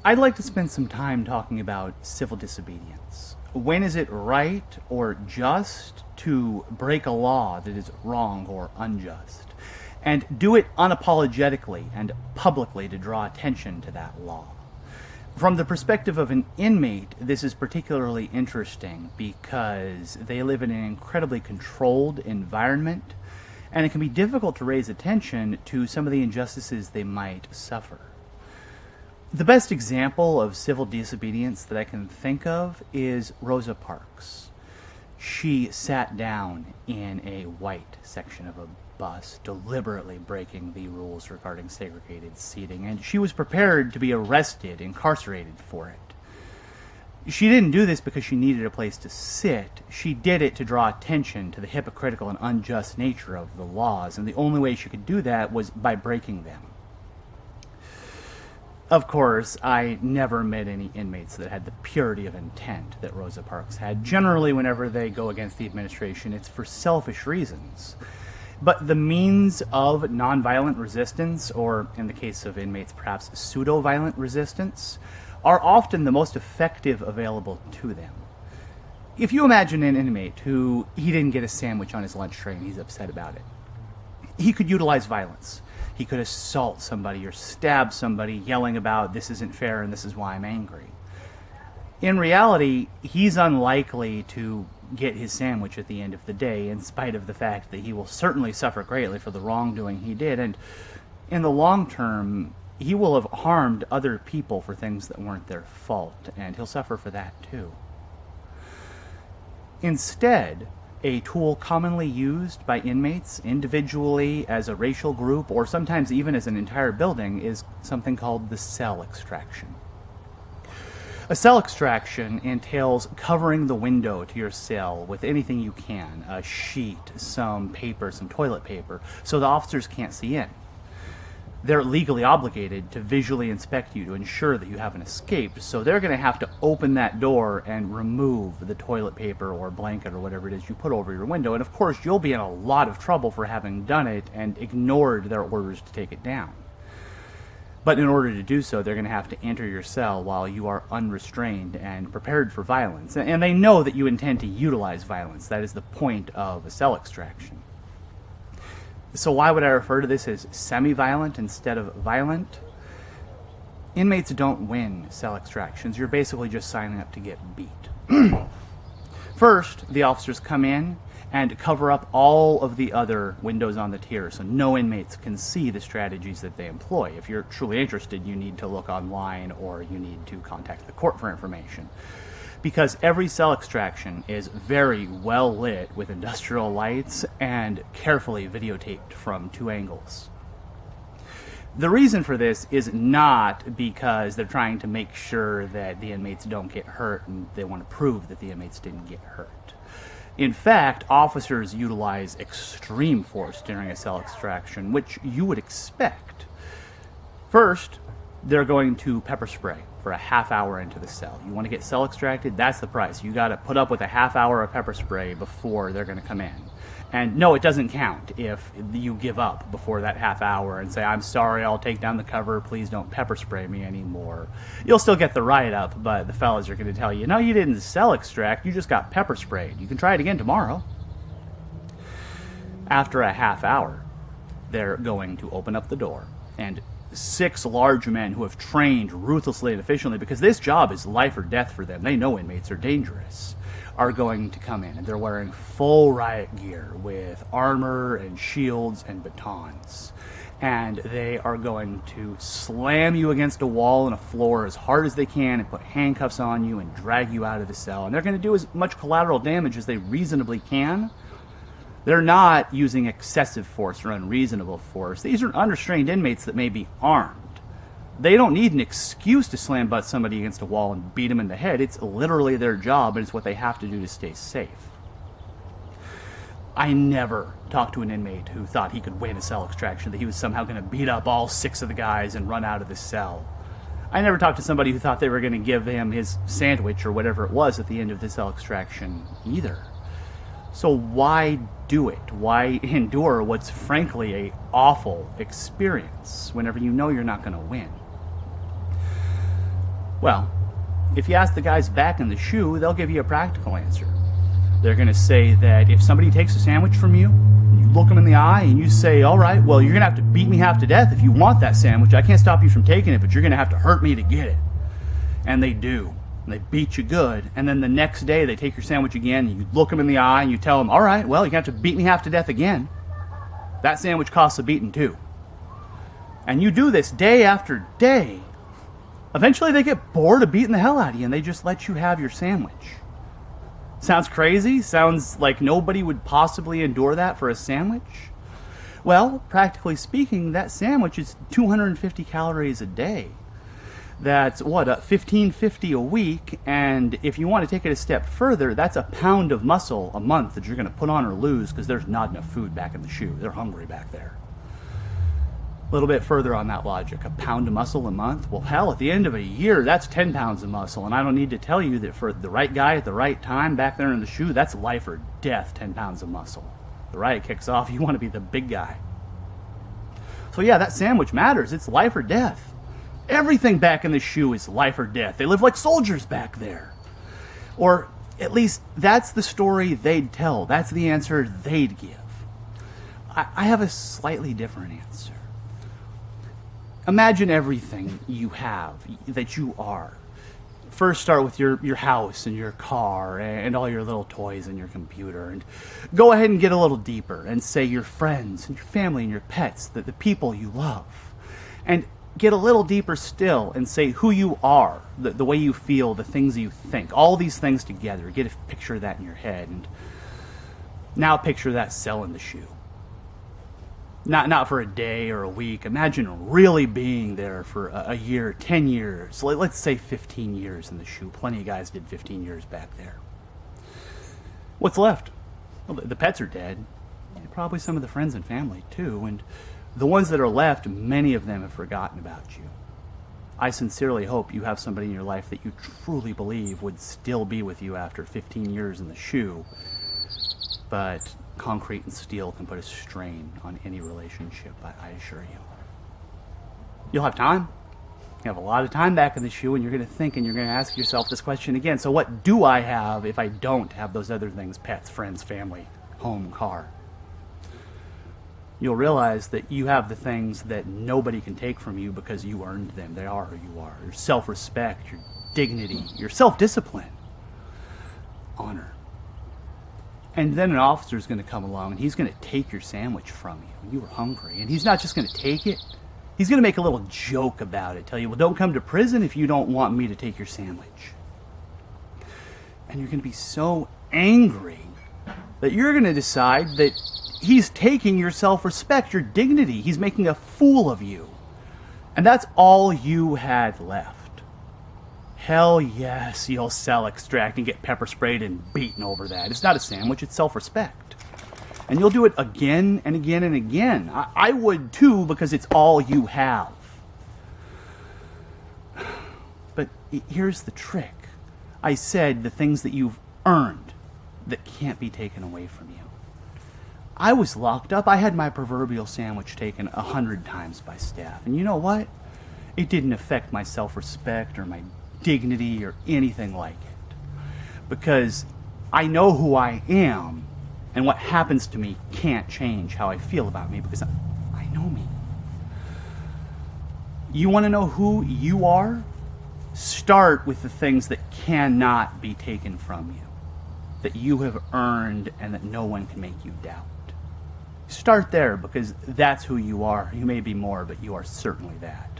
I'd like to spend some time talking about civil disobedience. When is it right or just to break a law that is wrong or unjust? And do it unapologetically and publicly to draw attention to that law. From the perspective of an inmate, this is particularly interesting because they live in an incredibly controlled environment, and it can be difficult to raise attention to some of the injustices they might suffer. The best example of civil disobedience that I can think of is Rosa Parks. She sat down in a white section of a bus, deliberately breaking the rules regarding segregated seating, and she was prepared to be arrested, incarcerated for it. She didn't do this because she needed a place to sit. She did it to draw attention to the hypocritical and unjust nature of the laws, and the only way she could do that was by breaking them. Of course, I never met any inmates that had the purity of intent that Rosa Parks had. Generally, whenever they go against the administration, it's for selfish reasons. But the means of nonviolent resistance, or in the case of inmates, perhaps pseudo-violent resistance, are often the most effective available to them. If you imagine an inmate who he didn't get a sandwich on his lunch tray and he's upset about it, he could utilize violence. He could assault somebody or stab somebody, yelling about, "This isn't fair and this is why I'm angry." In reality, he's unlikely to get his sandwich at the end of the day, in spite of the fact that he will certainly suffer greatly for the wrongdoing he did, and in the long term, he will have harmed other people for things that weren't their fault, and he'll suffer for that too. Instead, a tool commonly used by inmates individually, as a racial group, or sometimes even as an entire building, is something called the cell extraction. A cell extraction entails covering the window to your cell with anything you can, a sheet, some paper, some toilet paper, so the officers can't see in. They're legally obligated to visually inspect you to ensure that you haven't escaped, so they're going to have to open that door and remove the toilet paper or blanket or whatever it is you put over your window, and of course you'll be in a lot of trouble for having done it and ignored their orders to take it down. But in order to do so, they're going to have to enter your cell while you are unrestrained and prepared for violence, and they know that you intend to utilize violence. That is the point of a cell extraction. So why would I refer to this as semi-violent instead of violent? Inmates don't win cell extractions. You're basically just signing up to get beat. First, the officers come in and cover up all of the other windows on the tier so no inmates can see the strategies that they employ. If you're truly interested, you need to look online or you need to contact the court for information. Because every cell extraction is very well lit with industrial lights and carefully videotaped from 2 angles. The reason for this is not because they're trying to make sure that the inmates don't get hurt and they want to prove that the inmates didn't get hurt. In fact, officers utilize extreme force during a cell extraction, which you would expect. First, they're going to pepper spray for a half hour into the cell. You want to get cell extracted? That's the price. You got to put up with a half hour of pepper spray before they're going to come in. And no, it doesn't count if you give up before that half hour and say, "I'm sorry, I'll take down the cover, please don't pepper spray me anymore." You'll still get the write-up, but the fellas are going to tell you, "No, you didn't cell extract, you just got pepper sprayed. You can try it again tomorrow." After a half hour, they're going to open up the door, and 6 large men who have trained ruthlessly and efficiently, because this job is life or death for them, they know inmates are dangerous, are going to come in, and they're wearing full riot gear with armor and shields and batons. And they are going to slam you against a wall and a floor as hard as they can and put handcuffs on you and drag you out of the cell. And they're going to do as much collateral damage as they reasonably can. They're not using excessive force or unreasonable force. These are unrestrained inmates that may be armed. They don't need an excuse to slam butt somebody against a wall and beat them in the head. It's literally their job, and it's what they have to do to stay safe. I never talked to an inmate who thought he could win a cell extraction, that he was somehow going to beat up all 6 of the guys and run out of the cell. I never talked to somebody who thought they were going to give him his sandwich or whatever it was at the end of the cell extraction either. So why do it? Why endure what's frankly a awful experience whenever you know you're not going to win? Well, if you ask the guys back in the shoe, they'll give you a practical answer. They're going to say that if somebody takes a sandwich from you, you look them in the eye and you say, all right, well, you're going to have to beat me half to death if you want that sandwich. I can't stop you from taking it, but you're going to have to hurt me to get it. And they do. They beat you good. And then the next day they take your sandwich again and you look them in the eye and you tell them, all right, well, you're going to have to beat me half to death again. That sandwich costs a beating too. And you do this day after day. Eventually they get bored of beating the hell out of you and they just let you have your sandwich. Sounds crazy? Sounds like nobody would possibly endure that for a sandwich? Well, practically speaking, that sandwich is 250 calories a day. That's what, $15.50 a week, and if you want to take it a step further, that's a pound of muscle a month that you're going to put on or lose because there's not enough food back in the shoe. They're hungry back there. A little bit further on that logic, a pound of muscle a month? Well, hell, at the end of a year, that's 10 pounds of muscle, and I don't need to tell you that for the right guy at the right time back there in the shoe, that's life or death, 10 pounds of muscle. The riot kicks off, you want to be the big guy. So yeah, that sandwich matters. It's life or death. Everything back in the shoe is life or death. They live like soldiers back there. Or at least that's the story they'd tell. That's the answer they'd give. I have a slightly different answer. Imagine everything you have, that you are. First start with your house and your car and all your little toys and your computer. And go ahead and get a little deeper and say your friends and your family and your pets, the people you love. And get a little deeper still and say who you are, the way you feel, the things you think, all these things together. Get a picture of that in your head. And now picture that cell in the shoe. Not for a day or a week. Imagine really being there for a year, 10 years. Let's say 15 years in the shoe. Plenty of guys did 15 years back there. What's left? Well, the pets are dead. Probably some of the friends and family too. And the ones that are left, many of them have forgotten about you. I sincerely hope you have somebody in your life that you truly believe would still be with you after 15 years in the shoe. But concrete and steel can put a strain on any relationship, I assure you. You'll have time. You have a lot of time back in the shoe, and you're going to think and you're going to ask yourself this question again. So what do I have if I don't have those other things? Pets, friends, family, home, car. You'll realize that you have the things that nobody can take from you because you earned them. They are who you are. Your self-respect, your dignity, your self-discipline, honor. And then an officer's going to come along and he's going to take your sandwich from you. You were hungry. And he's not just going to take it. He's going to make a little joke about it. Tell you, well, don't come to prison if you don't want me to take your sandwich. And you're going to be so angry that you're going to decide that he's taking your self-respect, your dignity. He's making a fool of you. And that's all you had left. Hell yes, you'll sell extract and get pepper sprayed and beaten over that. It's not a sandwich, it's self-respect. And you'll do it again and again and again. I would too, because it's all you have. But here's the trick. I said the things that you've earned that can't be taken away from you. I was locked up. I had my proverbial sandwich taken 100 times by staff. And you know what? It didn't affect my self-respect or my dignity or anything like it. Because I know who I am, and what happens to me can't change how I feel about me because I know me. You want to know who you are? Start with the things that cannot be taken from you, that you have earned and that no one can make you doubt. Start there because that's who you are. You may be more, but you are certainly that.